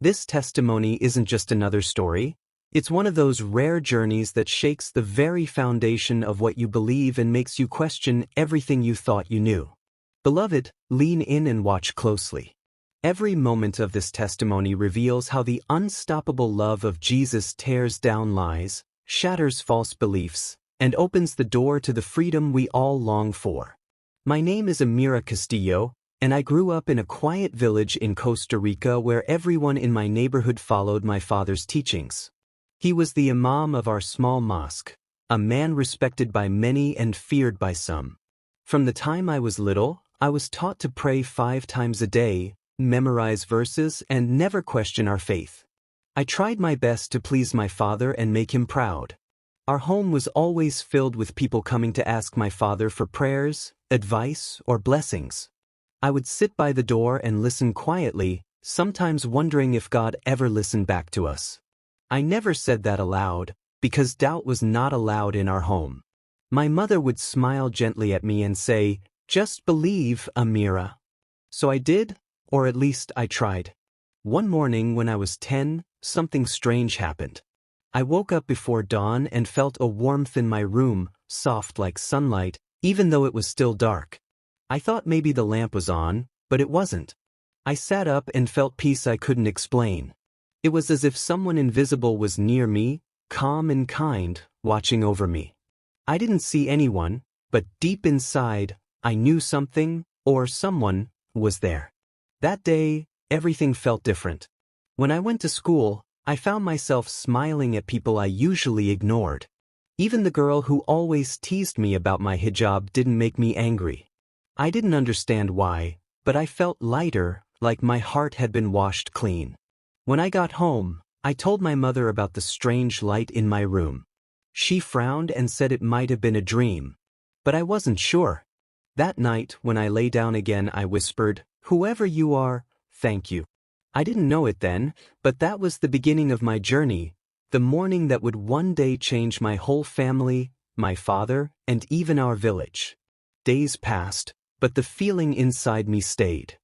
This testimony isn't just another story. It's one of those rare journeys that shakes the very foundation of what you believe and makes you question everything you thought you knew. Beloved, lean in and watch closely. Every moment of this testimony reveals how the unstoppable love of Jesus tears down lies, shatters false beliefs, and opens the door to the freedom we all long for. My name is Amira Castillo, and I grew up in a quiet village in Costa Rica where everyone in my neighborhood followed my father's teachings. He was the imam of our small mosque, a man respected by many and feared by some. From the time I was little, I was taught to pray 5 times a day, memorize verses, and never question our faith. I tried my best to please my father and make him proud. Our home was always filled with people coming to ask my father for prayers, advice, or blessings. I would sit by the door and listen quietly, sometimes wondering if God ever listened back to us. I never said that aloud, because doubt was not allowed in our home. My mother would smile gently at me and say, "Just believe, Amira." So I did, or at least I tried. One morning when I was 10, something strange happened. I woke up before dawn and felt a warmth in my room, soft like sunlight, even though it was still dark. I thought maybe the lamp was on, but it wasn't. I sat up and felt peace I couldn't explain. It was as if someone invisible was near me, calm and kind, watching over me. I didn't see anyone, but deep inside, I knew something, or someone, was there. That day, everything felt different. When I went to school, I found myself smiling at people I usually ignored. Even the girl who always teased me about my hijab didn't make me angry. I didn't understand why, but I felt lighter, like my heart had been washed clean. When I got home, I told my mother about the strange light in my room. She frowned and said it might have been a dream. But I wasn't sure. That night, when I lay down again, I whispered, "Whoever you are, thank you." I didn't know it then, but that was the beginning of my journey, the morning that would one day change my whole family, my father, and even our village. Days passed, but the feeling inside me stayed.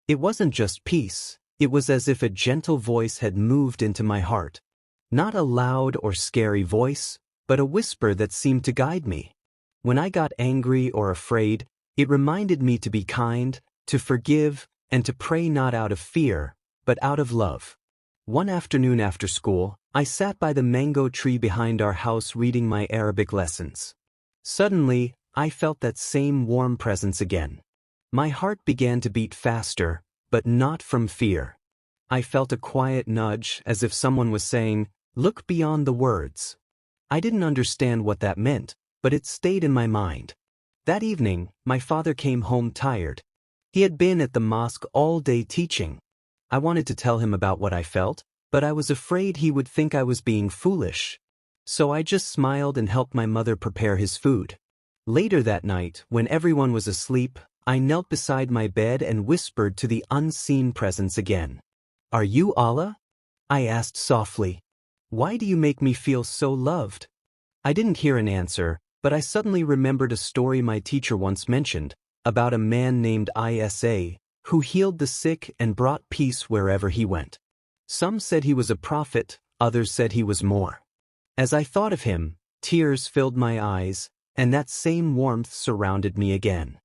It wasn't just peace, it was as if a gentle voice had moved into my heart. Not a loud or scary voice, but a whisper that seemed to guide me. When I got angry or afraid, it reminded me to be kind, to forgive, and to pray not out of fear, but out of love. One afternoon after school, I sat by the mango tree behind our house reading my Arabic lessons. Suddenly, I felt that same warm presence again. My heart began to beat faster, but not from fear. I felt a quiet nudge, as if someone was saying, "Look beyond the words." I didn't understand what that meant, but it stayed in my mind. That evening, my father came home tired. He had been at the mosque all day teaching. I wanted to tell him about what I felt, but I was afraid he would think I was being foolish. So I just smiled and helped my mother prepare his food. Later that night, when everyone was asleep, I knelt beside my bed and whispered to the unseen presence again. "Are you Allah?" I asked softly. "Why do you make me feel so loved?" I didn't hear an answer, but I suddenly remembered a story my teacher once mentioned, about a man named Isa, who healed the sick and brought peace wherever he went. Some said he was a prophet, others said he was more. As I thought of him, tears filled my eyes, and that same warmth surrounded me again.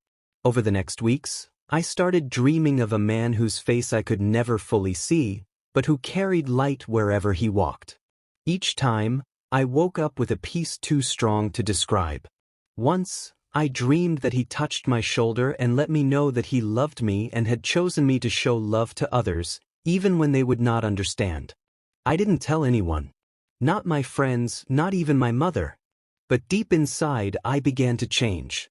Over the next weeks, I started dreaming of a man whose face I could never fully see, but who carried light wherever he walked. Each time, I woke up with a peace too strong to describe. Once, I dreamed that he touched my shoulder and let me know that he loved me and had chosen me to show love to others, even when they would not understand. I didn't tell anyone. Not my friends, not even my mother. But deep inside, I began to change.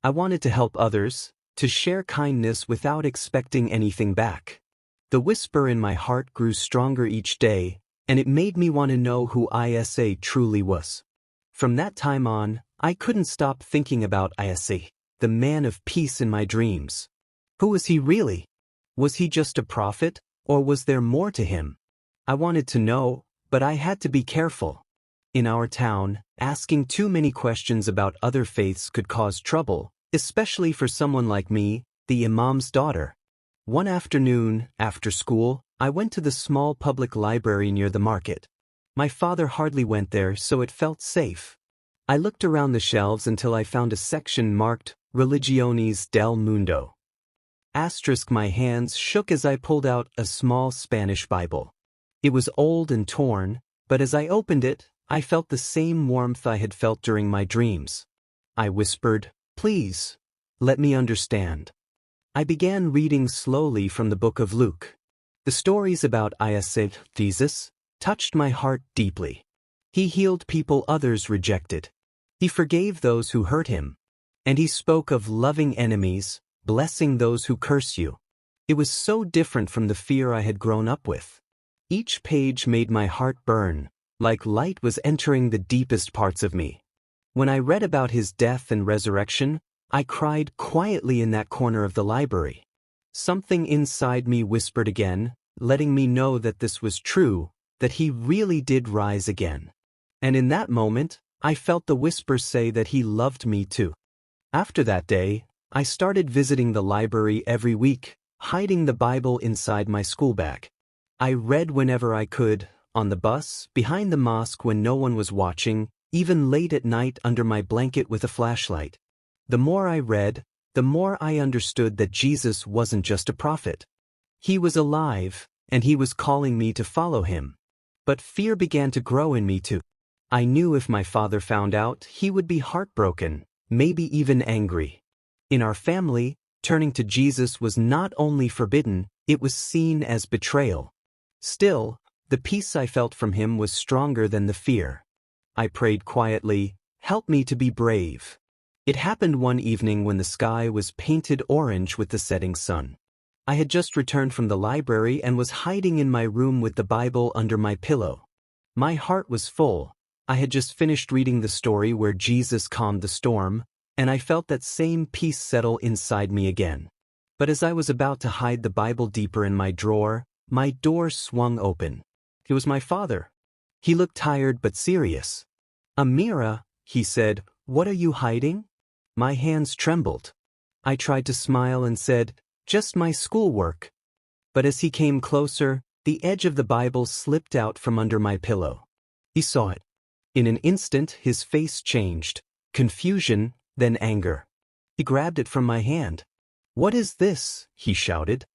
I wanted to help others, to share kindness without expecting anything back. The whisper in my heart grew stronger each day, and it made me want to know who Isa truly was. From that time on, I couldn't stop thinking about Isa, the man of peace in my dreams. Who was he really? Was he just a prophet, or was there more to him? I wanted to know, but I had to be careful. In our town, asking too many questions about other faiths could cause trouble, especially for someone like me, the imam's daughter. One afternoon, after school, I went to the small public library near the market. My father hardly went there, so it felt safe. I looked around the shelves until I found a section marked Religiones del Mundo. My hands shook as I pulled out a small Spanish Bible. It was old and torn, but as I opened it, I felt the same warmth I had felt during my dreams. I whispered, "Please, let me understand." I began reading slowly from the book of Luke. The stories about Jesus touched my heart deeply. He healed people others rejected. He forgave those who hurt him. And he spoke of loving enemies, blessing those who curse you. It was so different from the fear I had grown up with. Each page made my heart burn, like light was entering the deepest parts of me. When I read about his death and resurrection, I cried quietly in that corner of the library. Something inside me whispered again, letting me know that this was true, that he really did rise again. And in that moment, I felt the whisper say that he loved me too. After that day, I started visiting the library every week, hiding the Bible inside my school bag. I read whenever I could, on the bus, behind the mosque when no one was watching, even late at night under my blanket with a flashlight. The more I read, the more I understood that Jesus wasn't just a prophet. He was alive, and he was calling me to follow him. But fear began to grow in me too. I knew if my father found out, he would be heartbroken, maybe even angry. In our family, turning to Jesus was not only forbidden, it was seen as betrayal. Still, the peace I felt from him was stronger than the fear. I prayed quietly, "Help me to be brave." It happened one evening when the sky was painted orange with the setting sun. I had just returned from the library and was hiding in my room with the Bible under my pillow. My heart was full. I had just finished reading the story where Jesus calmed the storm, and I felt that same peace settle inside me again. But as I was about to hide the Bible deeper in my drawer, my door swung open. It was my father. He looked tired but serious. "Amira," he said, "what are you hiding?" My hands trembled. I tried to smile and said, "Just my schoolwork." But as he came closer, the edge of the Bible slipped out from under my pillow. He saw it. In an instant, his face changed. Confusion, then anger. He grabbed it from my hand. "What is this?" he shouted.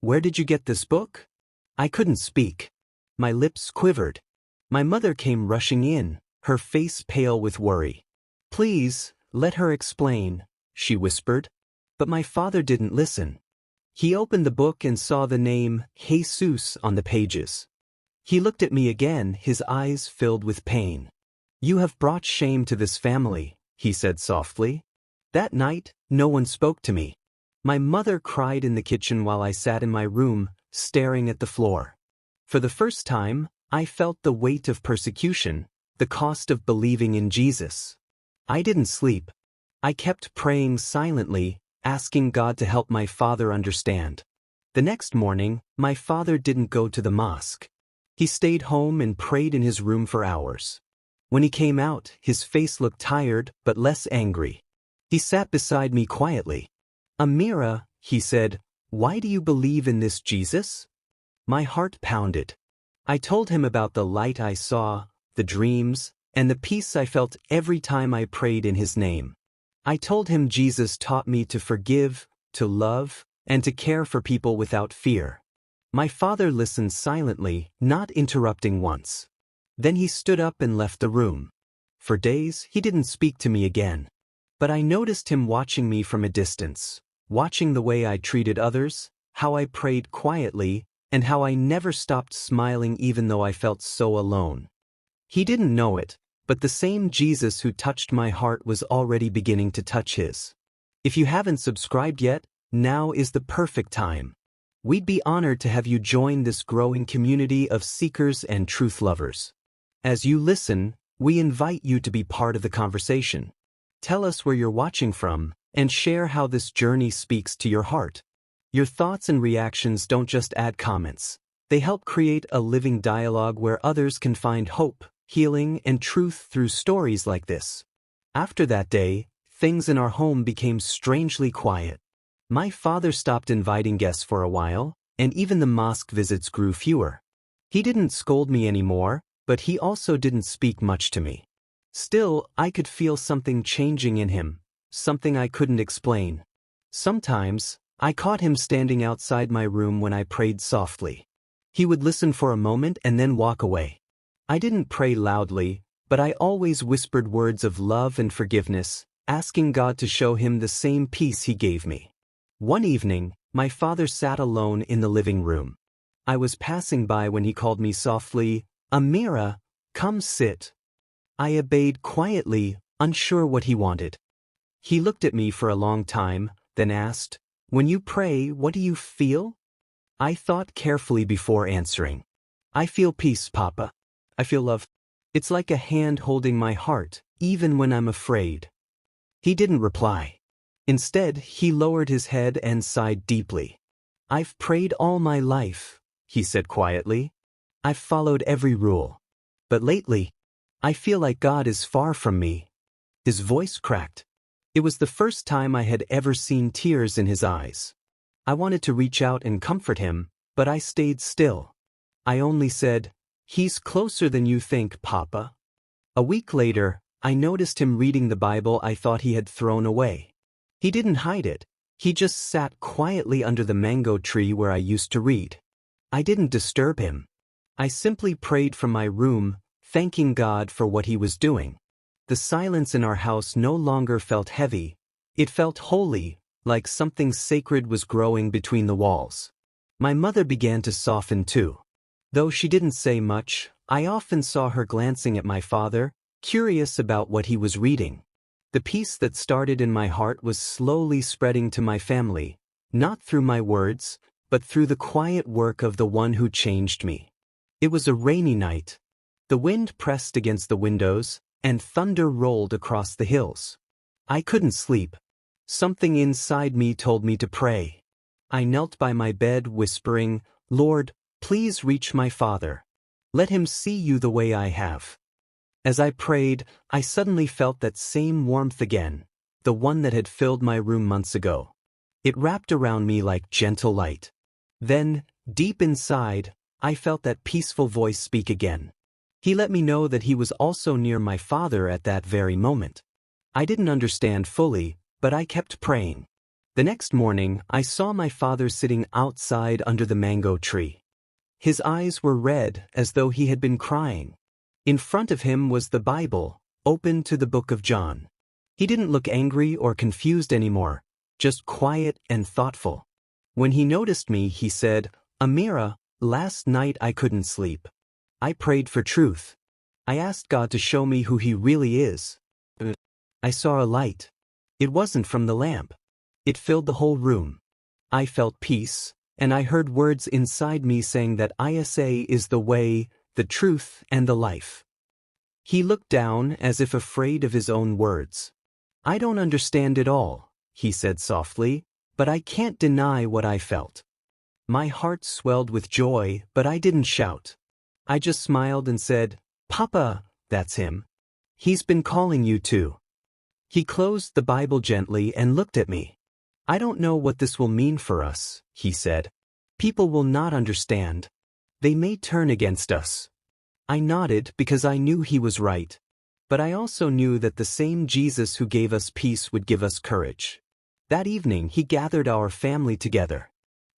"Where did you get this book?" I couldn't speak. My lips quivered. My mother came rushing in, her face pale with worry. "Please, let her explain," she whispered. But my father didn't listen. He opened the book and saw the name Jesus on the pages. He looked at me again, his eyes filled with pain. "You have brought shame to this family," he said softly. That night, no one spoke to me. My mother cried in the kitchen while I sat in my room, staring at the floor. For the first time, I felt the weight of persecution, the cost of believing in Jesus. I didn't sleep. I kept praying silently, asking God to help my father understand. The next morning, my father didn't go to the mosque. He stayed home and prayed in his room for hours. When he came out, his face looked tired but less angry. He sat beside me quietly. "Amira," he said, "why do you believe in this Jesus?" My heart pounded. I told him about the light I saw, the dreams, and the peace I felt every time I prayed in his name. I told him Jesus taught me to forgive, to love, and to care for people without fear. My father listened silently, not interrupting once. Then he stood up and left the room. For days, he didn't speak to me again. But I noticed him watching me from a distance, watching the way I treated others, how I prayed quietly, and how I never stopped smiling even though I felt so alone. He didn't know it, but the same Jesus who touched my heart was already beginning to touch his. If you haven't subscribed yet, now is the perfect time. We'd be honored to have you join this growing community of seekers and truth lovers. As you listen, we invite you to be part of the conversation. Tell us where you're watching from, and share how this journey speaks to your heart. Your thoughts and reactions don't just add comments. They help create a living dialogue where others can find hope, healing, and truth through stories like this. After that day, things in our home became strangely quiet. My father stopped inviting guests for a while, and even the mosque visits grew fewer. He didn't scold me anymore, but he also didn't speak much to me. Still, I could feel something changing in him, something I couldn't explain. Sometimes, I caught him standing outside my room when I prayed softly. He would listen for a moment and then walk away. I didn't pray loudly, but I always whispered words of love and forgiveness, asking God to show him the same peace he gave me. One evening, my father sat alone in the living room. I was passing by when he called me softly, "Amira, come sit." I obeyed quietly, unsure what he wanted. He looked at me for a long time, then asked, "When you pray, what do you feel?" I thought carefully before answering. "I feel peace, Papa. I feel love. It's like a hand holding my heart, even when I'm afraid." He didn't reply. Instead, he lowered his head and sighed deeply. "I've prayed all my life," he said quietly. "I've followed every rule. But lately, I feel like God is far from me." His voice cracked. It was the first time I had ever seen tears in his eyes. I wanted to reach out and comfort him, but I stayed still. I only said, "He's closer than you think, Papa." A week later, I noticed him reading the Bible I thought he had thrown away. He didn't hide it. He just sat quietly under the mango tree where I used to read. I didn't disturb him. I simply prayed from my room, thanking God for what he was doing. The silence in our house no longer felt heavy. It felt holy, like something sacred was growing between the walls. My mother began to soften too. Though she didn't say much, I often saw her glancing at my father, curious about what he was reading. The peace that started in my heart was slowly spreading to my family, not through my words, but through the quiet work of the one who changed me. It was a rainy night. The wind pressed against the windows, and thunder rolled across the hills. I couldn't sleep. Something inside me told me to pray. I knelt by my bed whispering, "Lord, please reach my father. Let him see you the way I have." As I prayed, I suddenly felt that same warmth again, the one that had filled my room months ago. It wrapped around me like gentle light. Then, deep inside, I felt that peaceful voice speak again. He let me know that he was also near my father at that very moment. I didn't understand fully, but I kept praying. The next morning, I saw my father sitting outside under the mango tree. His eyes were red as though he had been crying. In front of him was the Bible, open to the book of John. He didn't look angry or confused anymore, just quiet and thoughtful. When he noticed me, he said, "Amira, last night I couldn't sleep. I prayed for truth. I asked God to show me who he really is. I saw a light. It wasn't from the lamp. It filled the whole room. I felt peace, and I heard words inside me saying that Isa is the way, the truth, and the life." He looked down as if afraid of his own words. "I don't understand it all," he said softly, "but I can't deny what I felt." My heart swelled with joy, but I didn't shout. I just smiled and said, "Papa, that's him. He's been calling you too." He closed the Bible gently and looked at me. "I don't know what this will mean for us," he said. "People will not understand. They may turn against us." I nodded because I knew he was right. But I also knew that the same Jesus who gave us peace would give us courage. That evening he gathered our family together.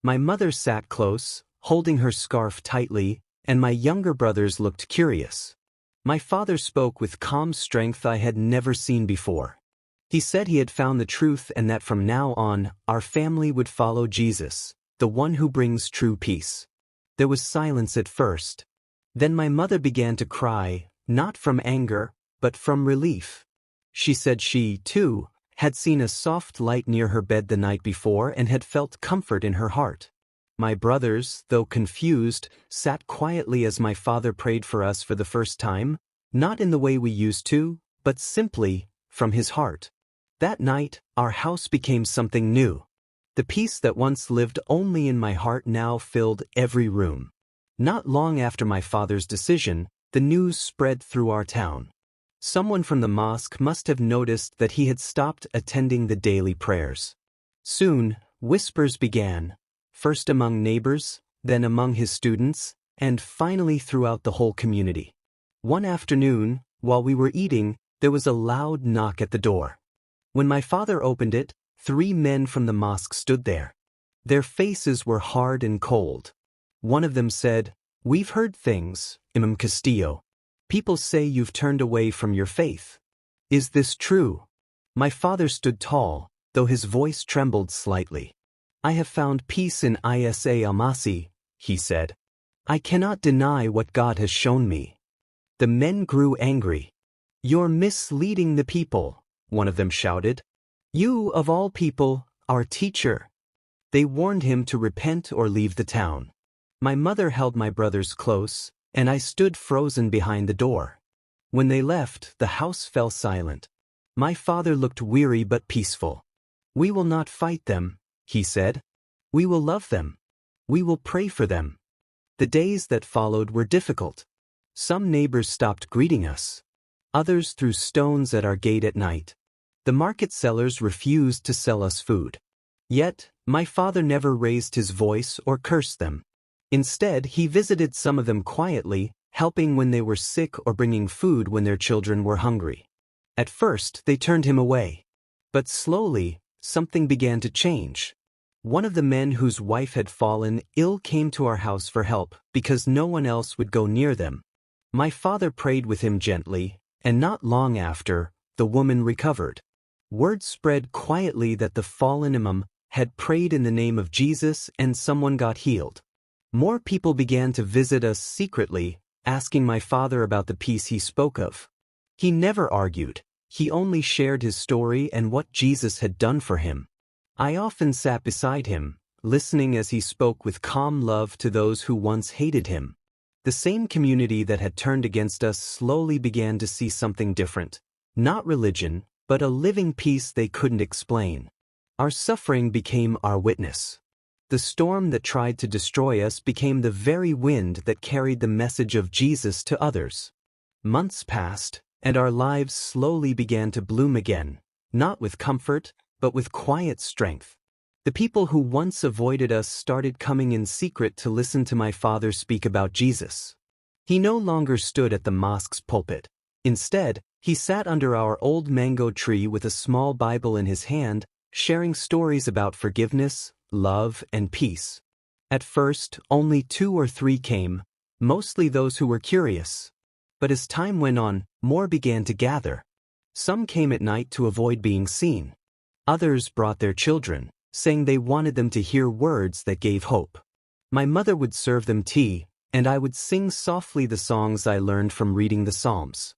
My mother sat close, holding her scarf tightly, and my younger brothers looked curious. My father spoke with calm strength I had never seen before. He said he had found the truth and that from now on, our family would follow Jesus, the one who brings true peace. There was silence at first. Then my mother began to cry, not from anger, but from relief. She said she, too, had seen a soft light near her bed the night before and had felt comfort in her heart. My brothers, though confused, sat quietly as my father prayed for us for the first time, not in the way we used to, but simply from his heart. That night, our house became something new. The peace that once lived only in my heart now filled every room. Not long after my father's decision, the news spread through our town. Someone from the mosque must have noticed that he had stopped attending the daily prayers. Soon, whispers began, first among neighbors, then among his students, and finally throughout the whole community. One afternoon, while we were eating, there was a loud knock at the door. When my father opened it, 3 men from the mosque stood there. Their faces were hard and cold. One of them said, "We've heard things, Imam Castillo. People say you've turned away from your faith. Is this true?" My father stood tall, though his voice trembled slightly. "I have found peace in Isa Almasi," he said. "I cannot deny what God has shown me." The men grew angry. "You're misleading the people," one of them shouted. "You, of all people, our teacher." They warned him to repent or leave the town. My mother held my brothers close, and I stood frozen behind the door. When they left, the house fell silent. My father looked weary but peaceful. "We will not fight them," he said. "We will love them. We will pray for them." The days that followed were difficult. Some neighbors stopped greeting us. Others threw stones at our gate at night. The market sellers refused to sell us food. Yet, my father never raised his voice or cursed them. Instead, he visited some of them quietly, helping when they were sick or bringing food when their children were hungry. At first, they turned him away. But slowly, something began to change. One of the men whose wife had fallen ill came to our house for help because no one else would go near them. My father prayed with him gently, and not long after, the woman recovered. Word spread quietly that the fallen imam had prayed in the name of Jesus and someone got healed. More people began to visit us secretly, asking my father about the peace he spoke of. He never argued. He only shared his story and what Jesus had done for him. I often sat beside him, listening as he spoke with calm love to those who once hated him. The same community that had turned against us slowly began to see something different. Not religion, but a living peace they couldn't explain. Our suffering became our witness. The storm that tried to destroy us became the very wind that carried the message of Jesus to others. Months passed, and our lives slowly began to bloom again, not with comfort, but with quiet strength. The people who once avoided us started coming in secret to listen to my father speak about Jesus. He no longer stood at the mosque's pulpit. Instead, he sat under our old mango tree with a small Bible in his hand, sharing stories about forgiveness, love, and peace. At first, only 2 or 3 came, mostly those who were curious. But as time went on, more began to gather. Some came at night to avoid being seen. Others brought their children, saying they wanted them to hear words that gave hope. My mother would serve them tea, and I would sing softly the songs I learned from reading the Psalms.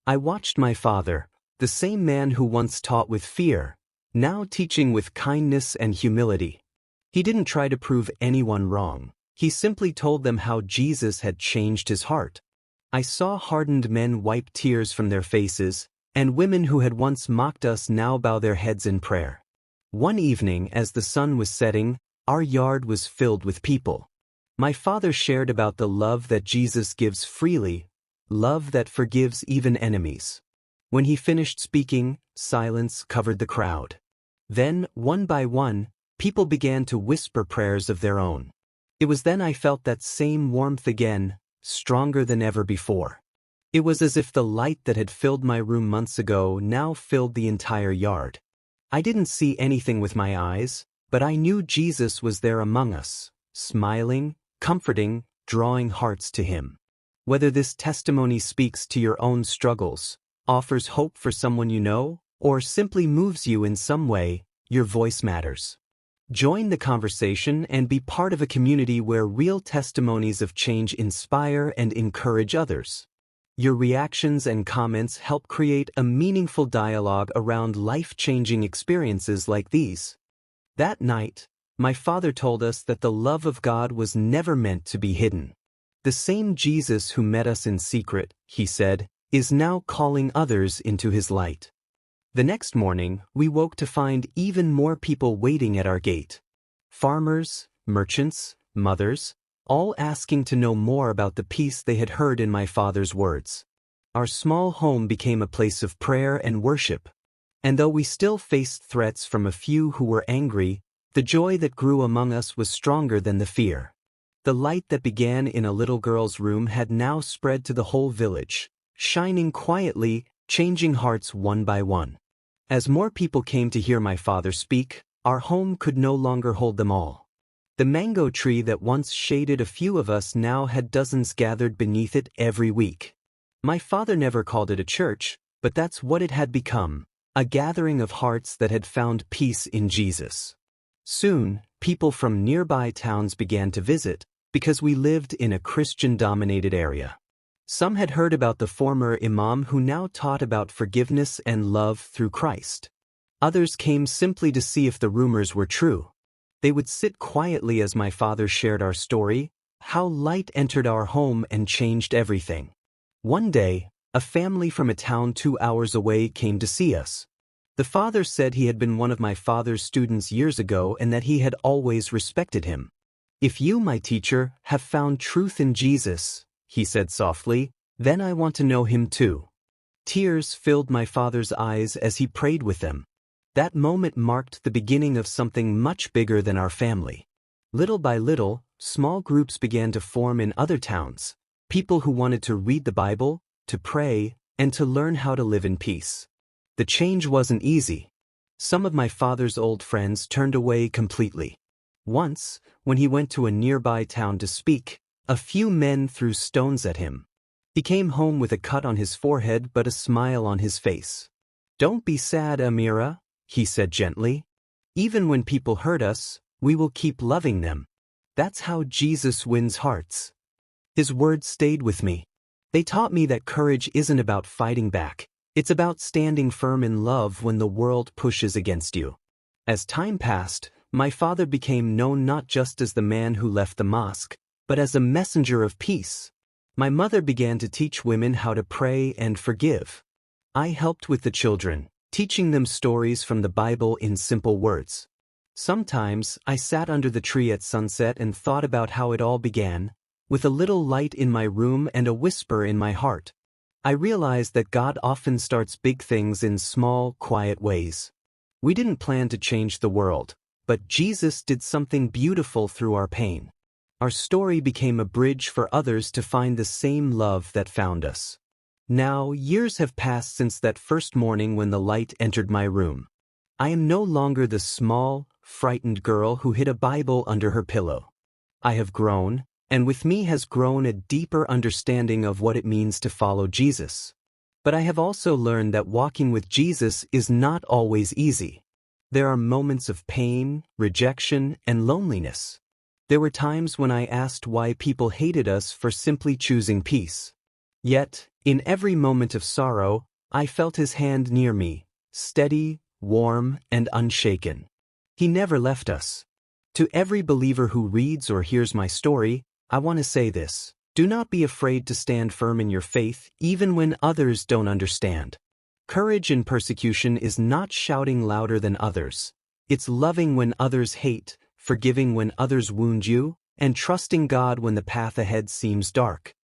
I watched my father, the same man who once taught with fear, now teaching with kindness and humility. He didn't try to prove anyone wrong. He simply told them how Jesus had changed his heart. I saw hardened men wipe tears from their faces, and women who had once mocked us now bow their heads in prayer. One evening, as the sun was setting, our yard was filled with people. My father shared about the love that Jesus gives freely, love that forgives even enemies. When he finished speaking, silence covered the crowd. Then, one by one, people began to whisper prayers of their own. It was then I felt that same warmth again, stronger than ever before. It was as if the light that had filled my room months ago now filled the entire yard. I didn't see anything with my eyes, but I knew Jesus was there among us, smiling, comforting, drawing hearts to him. Whether this testimony speaks to your own struggles, offers hope for someone you know, or simply moves you in some way, your voice matters. Join the conversation and be part of a community where real testimonies of change inspire and encourage others. Your reactions and comments help create a meaningful dialogue around life-changing experiences like these. That night, my father told us that the love of God was never meant to be hidden. The same Jesus who met us in secret, he said, is now calling others into his light. The next morning, we woke to find even more people waiting at our gate. Farmers, merchants, mothers, all asking to know more about the peace they had heard in my father's words. Our small home became a place of prayer and worship. And though we still faced threats from a few who were angry, The joy that grew among us was stronger than the fear. The light that began in a little girl's room had now spread to the whole village, shining quietly, changing hearts one by one. As more people came to hear my father speak, our home could no longer hold them all. The mango tree that once shaded a few of us now had dozens gathered beneath it every week. My father never called it a church, but that's what it had become, a gathering of hearts that had found peace in Jesus. Soon, people from nearby towns began to visit, because we lived in a Christian-dominated area. Some had heard about the former imam who now taught about forgiveness and love through Christ. Others came simply to see if the rumors were true. They would sit quietly as my father shared our story, how light entered our home and changed everything. One day, a family from a town 2 hours away came to see us. The father said he had been one of my father's students years ago and that he had always respected him. "If you, my teacher, have found truth in Jesus," he said softly, "then I want to know him too." Tears filled my father's eyes as he prayed with them. That moment marked the beginning of something much bigger than our family. Little by little, small groups began to form in other towns, people who wanted to read the Bible, to pray, and to learn how to live in peace. The change wasn't easy. Some of my father's old friends turned away completely. Once, when he went to a nearby town to speak, a few men threw stones at him. He came home with a cut on his forehead but a smile on his face. "Don't be sad, Amira," he said gently. "Even when people hurt us, we will keep loving them. That's how Jesus wins hearts." His words stayed with me. They taught me that courage isn't about fighting back. It's about standing firm in love when the world pushes against you. As time passed, my father became known not just as the man who left the mosque, but as a messenger of peace. My mother began to teach women how to pray and forgive. I helped with the children, teaching them stories from the Bible in simple words. Sometimes I sat under the tree at sunset and thought about how it all began, with a little light in my room and a whisper in my heart. I realized that God often starts big things in small, quiet ways. We didn't plan to change the world, but Jesus did something beautiful through our pain. Our story became a bridge for others to find the same love that found us. Now, years have passed since that first morning when the light entered my room. I am no longer the small, frightened girl who hid a Bible under her pillow. I have grown, and with me has grown a deeper understanding of what it means to follow Jesus. But I have also learned that walking with Jesus is not always easy. There are moments of pain, rejection, and loneliness. There were times when I asked why people hated us for simply choosing peace. Yet, in every moment of sorrow, I felt his hand near me, steady, warm, and unshaken. He never left us. To every believer who reads or hears my story, I want to say this: do not be afraid to stand firm in your faith even when others don't understand. Courage in persecution is not shouting louder than others. It's loving when others hate, forgiving when others wound you, and trusting God when the path ahead seems dark.